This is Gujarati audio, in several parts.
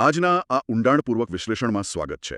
આજના આ ઊંડાણપૂર્વક વિશ્લેષણમાં સ્વાગત છે.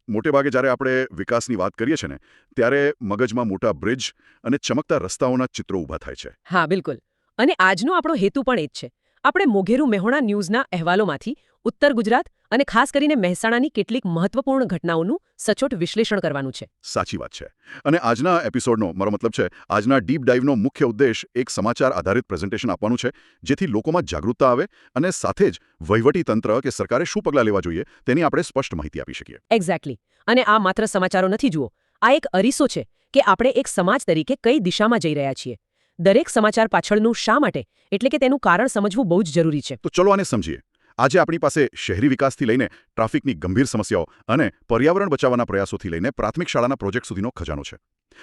મોટેભાગે જ્યારે આપણે વિકાસની વાત કરીએ છીએ ને ત્યારે મગજમાં મોટા બ્રિજ અને ચમકતા રસ્તાઓના ચિત્રો ઊભા થાય છે. હા બિલકુલ. અને આજનો આપણો હેતુ પણ એ જ છે. આપણે મોઘેરું મેહોણા ન્યૂઝના અહેવાલોમાંથી ઉત્તર ગુજરાત અને ખાસ કરીને મહેસાણાની કેટલીક મહત્વપૂર્ણ ઘટનાઓનું સચોટ વિશ્લેષણ કરવાનું છે. સાચી વાત છે. અને આજના એપિસોડનો મારો મતલબ છે આજના ડીપ ડાઇવનો મુખ્ય ઉદ્દેશ એક સમાચાર આધારિત પ્રેઝન્ટેશન આપવાનું છે જેથી લોકોમાં જાગૃતતા આવે અને સાથે જ વહીવટી તંત્ર કે સરકારે શું પગલાં લેવા જોઈએ તેની આપણે સ્પષ્ટ માહિતી આપી શકીએ. એક્ઝેક્ટલી. અને આ માત્ર સમાચારો નથી જુઓ. આ એક અરીસો છે કે આપણે એક સમાજ તરીકે કઈ દિશામાં જઈ રહ્યા છીએ. દરેક સમાચાર પાછળનું શા માટે એટલે કે તેનું કારણ સમજવું બહુ જ જરૂરી છે. તો ચલો આને સમજીએ. આજે આપણી પાસે શહેરી વિકાસથી લઈને ટ્રાફિકની ગંભીર સમસ્યાઓ અને પર્યાવરણ બચાવવાના પ્રયાસોથી લઈને પ્રાથમિક શાળાના પ્રોજેક્ટ સુધીનો ખજાનો છે.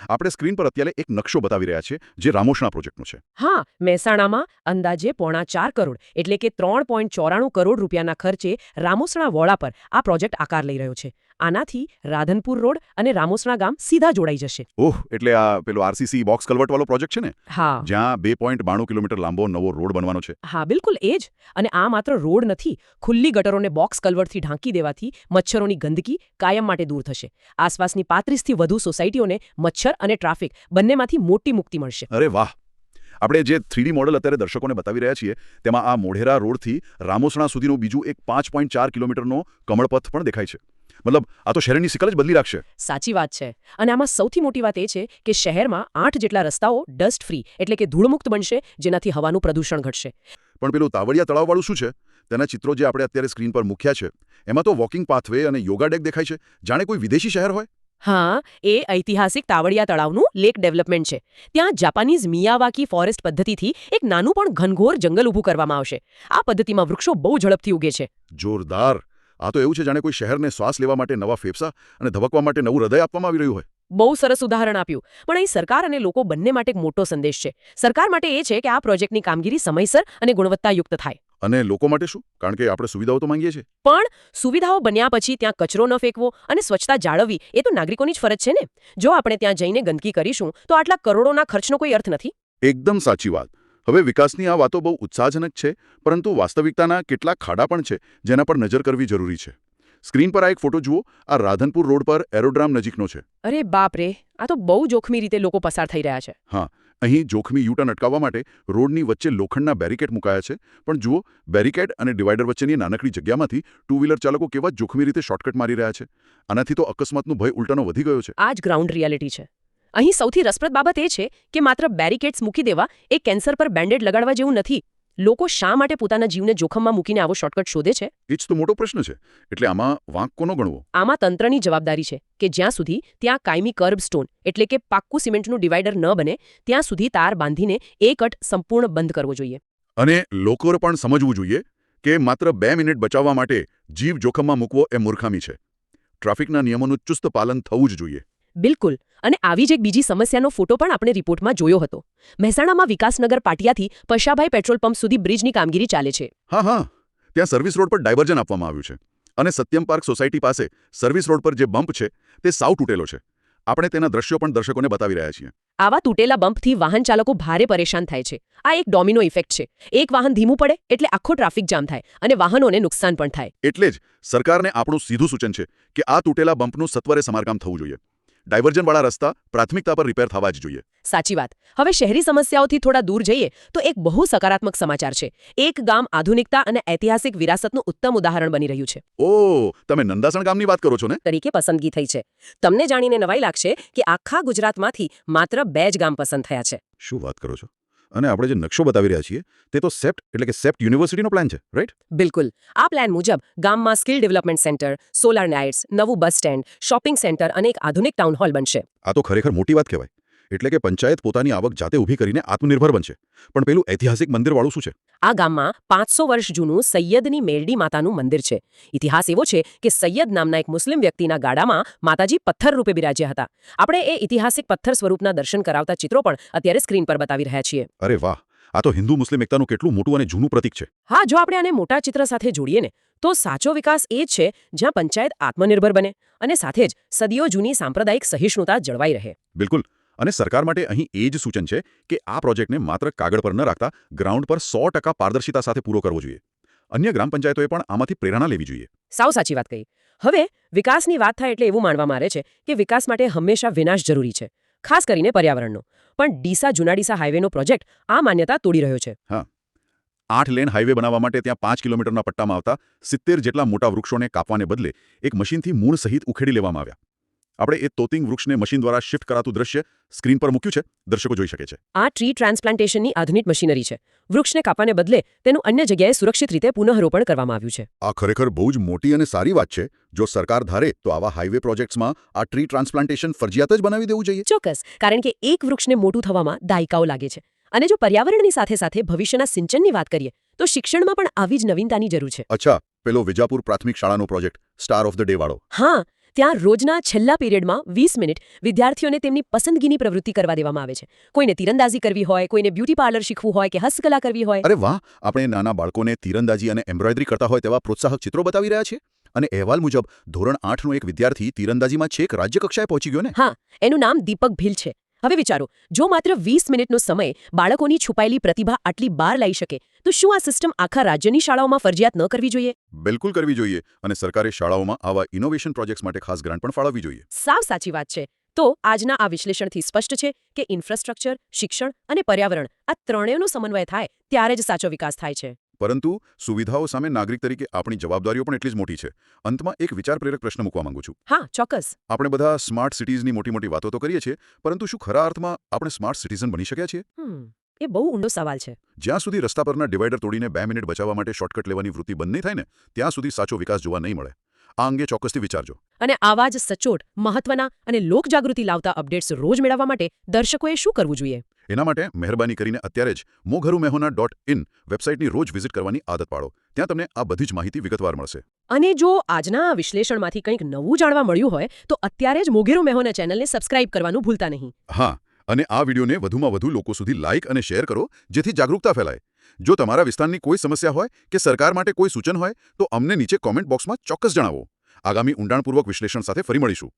આપણે સ્ક્રીન પર અત્યારે એક નકશો બતાવી રહ્યા છીએ જે રામોશણા પ્રોજેક્ટનો છે. હા, મહેસાણામાં અંદાજે 4.5 કરોડ એટલે કે 3.94 કરોડ રૂપિયાના ખર્ચે રામોસણા વોળા પર આ પ્રોજેક્ટ આકાર લઈ રહ્યો છે. આનાથી રાધનપુર રોડ અને રામોસણા ગામ સીધા જોડાઈ જશે. ઓહ, એટલે આ પેલો આરસીસી બોક્સ કલવર્ટ વાળો પ્રોજેક્ટ છે ને? હા. જ્યાં 2.92 કિલોમીટર લાંબો નવો રોડ બનવાનો છે. હા બિલકુલ એ જ. અને આ માત્ર રોડ નથી. ખુલ્લી ગટરોને બોક્સ કલવર્ટથી ઢાંકી દેવાથી મચ્છરોની ગંદકી કાયમ માટે દૂર થશે. આસપાસની 35થી વધુ સોસાયટીઓને મચ્છર અને ટ્રાફિક બંનેમાંથી મોટી મુક્તિ મળશે. અરે વાહ! આપણે જે 3D મોડલ અત્યારે દર્શકોને બતાવી રહ્યા છીએ તેમાં આ મોઢેરા રોડથી રામોસણા સુધીનું બીજું એક 5.4 કિલોમીટરનો કમળપથ પણ દેખાય છે. મતલબ આ તો શહેરની સિકલ જ બદલી રાખશે. સાચી વાત છે. અને આમાં સૌથી મોટી વાત એ છે કે શહેરમાં 8 જેટલા રસ્તાઓ ડસ્ટ ફ્રી એટલે કે ધૂળમુક્ત બનશે જેનાથી હવાનું પ્રદૂષણ ઘટશે. પણ પેલું તાવડિયા તળાવવાળું શું છે? તેના ચિત્રો જે આપણે અત્યારે સ્ક્રીન પર મૂક્યા છે એમાં તો વોકિંગ પાથવે અને યોગા ડેક દેખાય છે જાણે કોઈ વિદેશી શહેર હોય. હા, એ ઐતિહાસિક તાવડિયા તળાવનું લેક ડેવલપમેન્ટ છે. ત્યાં જાપાનીઝ મિયાવાકી ફોરેસ્ટ પદ્ધતિથી એક નાનું પણ ઘનઘોર જંગલ ઊભું કરવામાં આવશે. આ પદ્ધતિમાં વૃક્ષો બહુ ઝડપથી ઉગે છે. જોરદાર! આ તો એવું છે જાણે કોઈ શહેરને શ્વાસ લેવા માટે નવા ફેફસા અને ધબકવા માટે નવું હૃદય આપવામાં આવી રહ્યું હોય. બહુ સરસ ઉદાહરણ આપ્યું. પણ અહીં સરકાર અને લોકો બંને માટે એક મોટો સંદેશ છે. સરકાર માટે એ છે કે આ પ્રોજેક્ટની કામગીરી સમયસર અને ગુણવત્તાયુક્ત થાય. અને લોકો માટે શું? કારણ કે આપણે સુવિધાઓ તો માંગીએ છીએ. પણ સુવિધાઓ બન્યા પછી ત્યાં કચરો ન ફેંકવો અને સ્વચ્છતા જાળવવી એ તો નાગરિકોની જ ફરજ છે ને. જો આપણે ત્યાં જઈને ગંદકી કરીશું તો આટલા કરોડોના ખર્ચનો કોઈ અર્થ નથી. એકદમ સાચી વાત. હવે વિકાસની આ વાતો બહુ ઉત્સાહજનક છે પરંતુ વાસ્તવિકતાના કેટલાક ખાડા પણ છે જેના પર નજર કરવી જરૂરી છે. સ્ક્રીન પર આ એક ફોટો જુઓ. આ રાધનપુર રોડ પર એરોડ્રામ નજીકનો છે. અરે બાપ રે, આ તો બહુ જોખમી રીતે લોકો પસાર થઈ રહ્યા છે. હા, અહીં જોખમી યુટર્ન અટકાવવા માટે રોડની વચ્ચે લોખંડના બેરિકેડ મુકાયા છે. પણ જુઓ, બેરિકેડ અને ડિવાઈડર વચ્ચેની નાનકડી જગ્યામાંથી ટુ વ્હીલર ચાલકો કેવા જોખમી રીતે શોર્ટકટ મારી રહ્યા છે. આનાથી તો અકસ્માતનો ભય ઉલટાનો વધી ગયો છે. આ જ ગ્રાઉન્ડ રિયાલિટી છે. અહીં સૌથી રસપ્રદ બાબત એ છે કે માત્ર બેરિકેડ્સ મૂકી દેવા એ કેન્સર પર બેન્ડેડ લગાડવા જેવું નથી. લોકો શા માટે પોતાના જીવને જોખમમાં મૂકીને આવો શોર્ટકટ શોધે છે? એ જ તો મોટો પ્રશ્ન છે. એટલે આમાં વાંક કોનો ગણવો? આમાં તંત્રની જવાબદારી છે કે જ્યાં સુધી ત્યાં કાયમી કર્બ સ્ટોન એટલે કે પાક્કું સિમેન્ટનું ડિવાઈડર ન બને ત્યાં સુધી તાર બાંધીને એ કટ સંપૂર્ણ બંધ કરવો જોઈએ. અને લોકોએ પણ સમજવું જોઈએ કે માત્ર 2 મિનિટ બચાવવા માટે જીવ જોખમમાં મૂકવો એ મૂર્ખામી છે. ટ્રાફિકના નિયમોનું ચુસ્ત પાલન થવું જ જોઈએ. બિલકુલ. અને આવી જ એક બીજી સમસ્યાનો ફોટો પણ આપણે રિપોર્ટમાં જોયો હતો. મહેસાણામાં વિકાસનગર પાટિયાથી પશાભાઈ પેટ્રોલ પંપ સુધી બ્રિજની કામગીરી ચાલે છે. હા, ત્યાં સર્વિસ રોડ પર ડાયવર્ઝન આપવામાં આવ્યું છે. અને સત્યમ પાર્ક સોસાયટી પાસે સર્વિસ રોડ પર જે બમ્પ છે તે સાવ તૂટેલો છે. આપણે તેના દ્રશ્યો પણ દર્શકોને બતાવી રહ્યા છીએ. આવા તૂટેલા બમ્પથી વાહન ચાલકો ભારે પરેશાન થાય છે. આ એક ડોમિનો ઇફેક્ટ છે. એક વાહન ધીમું પડે એટલે આખો ટ્રાફિક જામ થાય અને વાહનોને નુકસાન પણ થાય. એટલે જ સરકારને આપણું સીધું સૂચન છે કે આ તૂટેલા બમ્પનું સત્વરે સમારકામ થવું જોઈએ. ડાયવર્ઝનવાળા રસ્તા પ્રાથમિકતા પર રિપેર થવા જ જોઈએ. સાચી વાત. હવે શહેરી સમસ્યાઓથી થોડા દૂર જઈએ તો એક બહુ સકારાત્મક સમાચાર છે. એક ગામ આધુનિકતા અને ઐતિહાસિક વિરાસતનું ઉત્તમ ઉદાહરણ બની રહ્યું છે. ઓહ, તમે નંદાસણ ગામની વાત કરો છો ને? તરીકે પસંદગી થઈ છે. તમને જાણીને નવાઈ લાગશે કે આખા ગુજરાતમાંથી માત્ર 2 જ ગામ પસંદ થયા છે. શું વાત કરો છો? અને આપણે જે નકશો બતાવી રહ્યા છીએ તે તો સેપ્ટ એટલે કે સેપ્ટ યુનિવર્સિટીનો પ્લાન છે, રાઈટ? બિલકુલ. આ પ્લાન મુજબ ગામમાં skill development centre, solar lights, નવું બસ સ્ટેન્ડ, શોપિંગ સેન્ટર અને એક આધુનિક ટાઉન હોલ બનશે. આ તો ખરેખર મોટી વાત કહેવાય. એટલે કે પંચાયત પોતાની આવક જાતે ઊભી કરીને આત્મનિર્ભર બનશે. પણ પેલું ઐતિહાસિક મંદિરવાળું શું છે? આ ગામમાં 500 વર્ષ જૂનું સૈયદની મેરડી માતાનું મંદિર છે. ઇતિહાસ એવો છે કે સૈયદ નામના એક મુસ્લિમ વ્યક્તિના ગાડામાં માતાજી પથ્થર રૂપે બિરાજ્યા હતા. આપણે એ ઐતિહાસિક પથ્થર સ્વરૂપના દર્શન કરાવતા ચિત્રો પણ અત્યારે સ્ક્રીન પર બતાવી રહ્યા છીએ. અરે વાહ! આ તો હિન્દુ મુસ્લિમ એકતાનું કેટલું મોટું અને જૂનું પ્રતીક છે. હા, જો આપણે આને મોટા ચિત્ર સાથે જોડીએ ને તો સાચો વિકાસ એ જ છે જ્યાં પંચાયત આત્મનિર્ભર બને અને સાથે જ સદીઓ જૂની સાંપ્રદાયિક સહિષ્ણુતા જળવાઈ રહે. બિલકુલ. અને સરકાર માટે અહીં એ જ સૂચન છે કે આ પ્રોજેક્ટને માત્ર કાગળ પર ન રાખતા ગ્રાઉન્ડ પર 100% પારદર્શિતા સાથે પૂરો કરવો જોઈએ. અન્ય ગ્રામ પંચાયતોએ પણ આમાંથી પ્રેરણા લેવી જોઈએ. સાવ સાચી વાત કહી. હવે વિકાસની વાત થાય એટલે એવું માનવામાં આવે છે કે વિકાસ માટે હંમેશા વિનાશ જરૂરી છે, ખાસ કરીને પર્યાવરણનો. પણ ડીસા જૂના ડીસા હાઈવેનો પ્રોજેક્ટ આ માન્યતા તોડી રહ્યો છે. 8 લેન હાઈવે બનાવવા માટે ત્યાં 5 કિલોમીટરના પટ્ટામાં આવતા 70 જેટલા મોટા વૃક્ષોને કાપવાને બદલે એક મશીનથી મૂળ સહિત ઉખેડી લેવામાં આવ્યા. આપણે એ તોતિંગ વૃક્ષને મશીન દ્વારા શિફ્ટ કરાતું દ્રશ્ય સ્ક્રીન પર મૂક્યું છે, દર્શકો જોઈ શકે છે. આ ટ્રી ટ્રાન્સપ્લાન્ટેશનની આધુનિક મશીનરી છે. વૃક્ષને કાપવાને બદલે તેનું અન્ય જગ્યાએ સુરક્ષિત રીતે પુનઃરોપણ કરવામાં આવ્યું છે. આ ખરેખર બહુ જ મોટી અને સારી વાત છે. જો સરકાર ધારે તો આવા હાઈવે પ્રોજેક્ટ્સમાં આ ટ્રી ટ્રાન્સપ્લાન્ટેશન ફરજિયાત જ બનાવી દેવું જોઈએ. ચોક્કસ, કારણ કે એક વૃક્ષને મોટું થવામાં દાયકાઓ લાગે છે. અને જો પર્યાવરણની સાથે સાથે ભવિષ્યના સિંચનની વાત કરીએ તો શિક્ષણમાં પણ આવી જ નવીનતાની જરૂર છે. અચ્છા, પેલો વિજાપુર પ્રાથમિક શાળાનો project star of the day વાળો. હા, ત્યાં રોજના છેલ્લા પીરિયડમાં 20 મિનિટ વિદ્યાર્થીઓને તેમની પસંદગીની પ્રવૃત્તિ કરવા દેવામાં આવે છે. કોઈને તીરંદાજી કરવી હોય, કોઈને બ્યુટી પાર્લર શીખવું હોય કે હસ્તકલા કરવી હોય. અરે વાહ, આપણે નાના બાળકોને તીરંદાજી અને એમ્બ્રોઇડરી કરતા હોય તેવા પ્રોત્સાહક ચિત્રો બતાવી રહ્યા છીએ. અને અહેવાલ મુજબ ધોરણ 8નો એક વિદ્યાર્થી તીરંદાજીમાં છેક રાજ્ય કક્ષાએ પહોંચી ગયો ને. હા, એનું નામ દીપક ભીલ છે. હવે વિચારો, જો માત્ર 20 મિનિટનો સમય બાળકોની છુપાયેલી પ્રતિભા આટલી બહાર લાવી શકે તો શું આ સિસ્ટમ આખા રાજ્યની શાળાઓમાં ફરજિયાત ન કરવી જોઈએ? બિલકુલ કરવી જોઈએ. અને સરકારે શાળાઓમાં આવા ઇનોવેશન પ્રોજેક્ટ્સ માટે ખાસ ગ્રાન્ટ પણ ફાળવવી જોઈએ. સાવ સાચી વાત છે. તો આજના આ વિશ્લેષણથી સ્પષ્ટ છે કે ઇન્ફ્રાસ્ટ્રક્ચર, શિક્ષણ અને પર્યાવરણ આ ત્રણેયનો સમન્વય થાય ત્યારે જ સાચો વિકાસ થાય છે. પરંતુ સુવિધાઓ સામે નાગરિક તરીકે આપણી જવાબદારીઓ પણ એટલી જ મોટી છે. અંતમાં એક વિચાર પ્રેરક પ્રશ્ન મૂકવા માંગુ છું. હા, ચોક્કસ. આપણે બધા સ્માર્ટ સિટીઝની મોટી મોટી વાતો તો કરીએ છીએ, પરંતુ શું ખરા અર્થમાં આપણે સ્માર્ટ સિટીઝન બની શક્યા છીએ? એ બહુ ઊંડો સવાલ છે. જ્યાં સુધી રસ્તા પરના ડિવાઈડર તોડીને 2 મિનિટ બચાવવા માટે શોર્ટકટ લેવાની વૃત્તિ બંધ નહીં થાય ને, ત્યાં સુધી સાચો વિકાસ જોવા નહીં મળે. આ અંગે ચોક્કસથી વિચારજો. અને આવા જ સચોટ, મહત્વના અને લોકજાગૃતિ લાવતા અપડેટ્સ રોજ મેળવવા માટે દર્શકોએ શું કરવું જોઈએ? એના માટે મહેરબાની કરીને અત્યારે જ moghrumehona.in વેબસાઇટની રોજ વિઝિટ કરવાની આદત પાડો. ત્યાં તમને આ બધી જ માહિતી વિગતવાર મળશે. અને જો આજના આ વિશ્લેષણમાંથી કંઈક નવું જાણવા મળ્યું હોય તો અત્યારે જ મોઘેરું મેહોના ચેનલને સબસ્ક્રાઇબ કરવાનું ભૂલતા નહીં. હા, અને આ વિડીયોને વધુમાં વધુ લોકો સુધી લાઇક અને શેર કરો, જેથી જાગૃતતા ફેલાય. જો તમારા વિસ્તારની કોઈ સમસ્યા હોય કે સરકાર માટે કોઈ સૂચન હોય તો અમને નીચે કોમેન્ટ બોક્સમાં ચોક્કસ જણાવો. આગામી ઊંડાણપૂર્વક વિશ્લેષણ સાથે ફરી મળીશું.